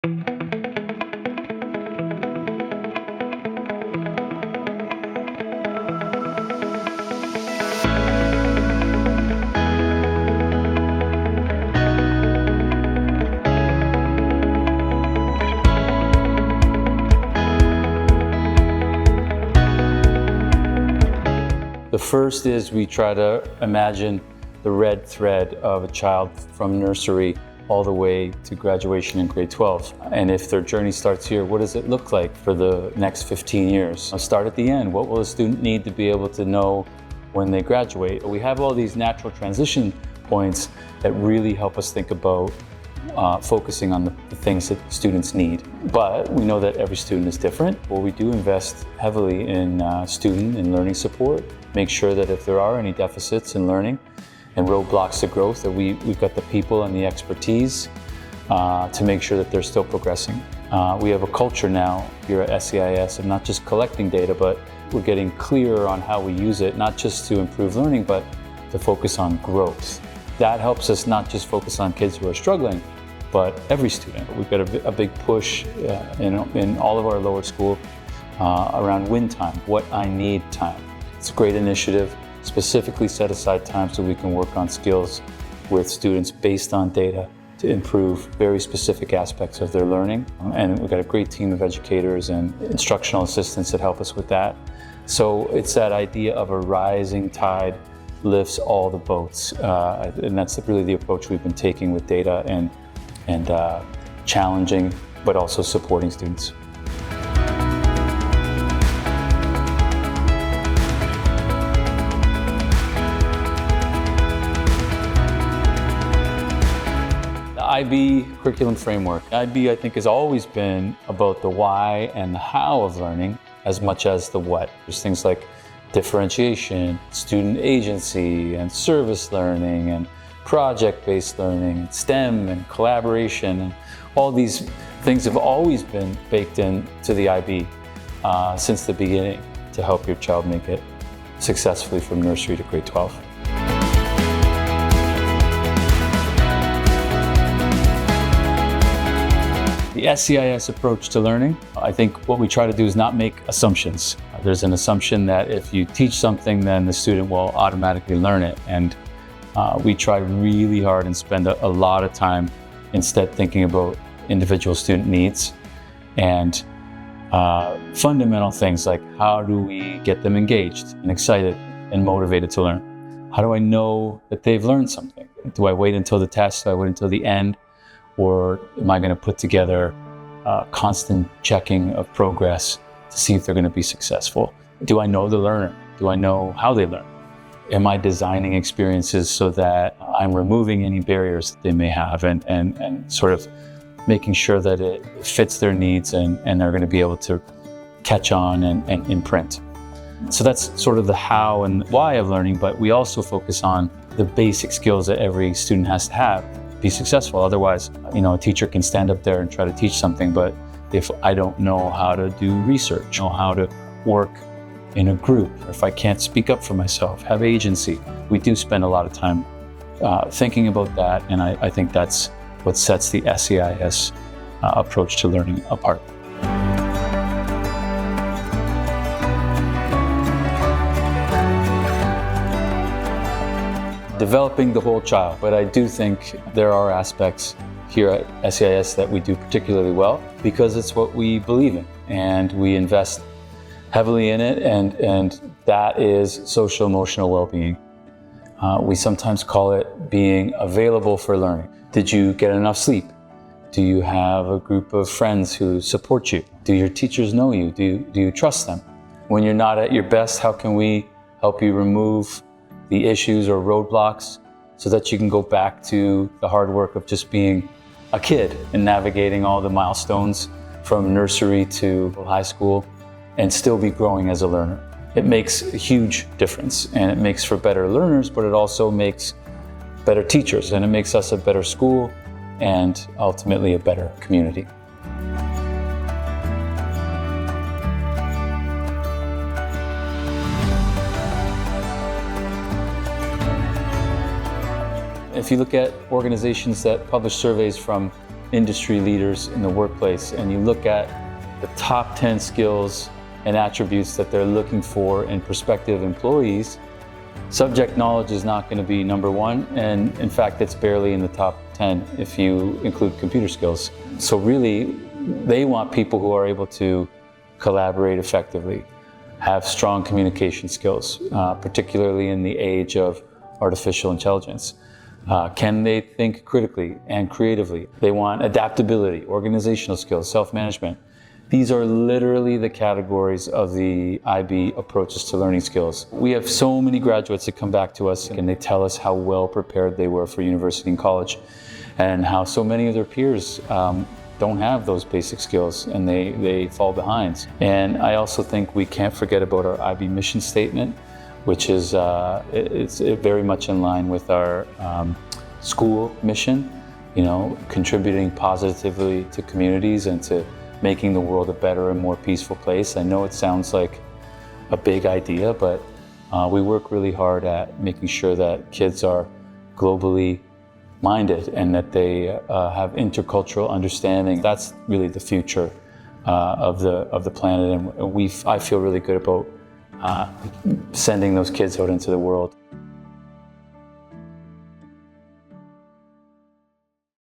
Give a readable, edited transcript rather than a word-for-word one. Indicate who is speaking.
Speaker 1: The first is we try to imagine the red thread of a child from nursery all the way to graduation in grade 12. And if their journey starts here, what does it look like for the next 15 years? I'll start at the end. What will a student need to be able to know when they graduate? We have all these natural transition points that really help us think about focusing on the things that students need. But we know that every student is different. Well, we do invest heavily in student and learning support. Make sure that if there are any deficits in learning and roadblocks to growth, that we've got the people and the expertise to make sure that they're still progressing. We have a culture now here at SCIS of not just collecting data, but we're getting clearer on how we use it, not just to improve learning, but to focus on growth. That helps us not just focus on kids who are struggling, but every student. We've got a big push in all of our lower school around win time, what I need time. It's a great initiative, specifically set aside time so we can work on skills with students based on data to improve very specific aspects of their learning. And we've got a great team of educators and instructional assistants that help us with that. So it's that idea of a rising tide lifts all the boats. And that's really the approach we've been taking with data and challenging, but also supporting students. IB curriculum framework. IB, I think, has always been about the why and the how of learning as much as the what. There's things like differentiation, student agency, and service learning, and project-based learning, and STEM, and collaboration. And all these things have always been baked into the IB since the beginning to help your child make it successfully from nursery to grade 12. The SCIS approach to learning, I think what we try to do is not make assumptions. There's an assumption that if you teach something, then the student will automatically learn it. And we try really hard and spend a lot of time instead thinking about individual student needs and fundamental things like how do we get them engaged and excited and motivated to learn? How do I know that they've learned something? Do I wait until the test? Do I wait until the end? Or am I going to put together constant checking of progress to see if they're going to be successful? Do I know the learner? Do I know how they learn? Am I designing experiences so that I'm removing any barriers that they may have and sort of making sure that it fits their needs and they're going to be able to catch on and imprint? So that's sort of the how and why of learning, but we also focus on the basic skills that every student has to have be successful. Otherwise, a teacher can stand up there and try to teach something, but if I don't know how to do research, know how to work in a group, or if I can't speak up for myself, have agency, we do spend a lot of time thinking about that, and I think that's what sets the SCIS approach to learning apart. Developing the whole child, but I do think there are aspects here at SCIS that we do particularly well because it's what we believe in and we invest heavily in it, and that is social emotional well-being. We sometimes call it being available for learning. Did you get enough sleep? Do you have a group of friends who support you? Do your teachers know you? Do you trust them? When you're not at your best, how can we help you remove the issues or roadblocks so that you can go back to the hard work of just being a kid and navigating all the milestones from nursery to high school and still be growing as a learner? It makes a huge difference, and it makes for better learners, but it also makes better teachers, and it makes us a better school and ultimately a better community. If you look at organizations that publish surveys from industry leaders in the workplace and you look at the top 10 skills and attributes that they're looking for in prospective employees, subject knowledge is not going to be number one, and in fact it's barely in the top 10 if you include computer skills. So really, they want people who are able to collaborate effectively, have strong communication skills, particularly in the age of artificial intelligence. Can they think critically and creatively? They want adaptability, organizational skills, self-management. These are literally the categories of the IB approaches to learning skills. We have so many graduates that come back to us and they tell us how well prepared they were for university and college, and how so many of their peers don't have those basic skills and they fall behind. And I also think we can't forget about our IB mission statement, which is it's very much in line with our school mission, contributing positively to communities and to making the world a better and more peaceful place. I know it sounds like a big idea, but we work really hard at making sure that kids are globally minded and that they have intercultural understanding. That's really the future of the planet, and I feel really good about sending those kids out into the world.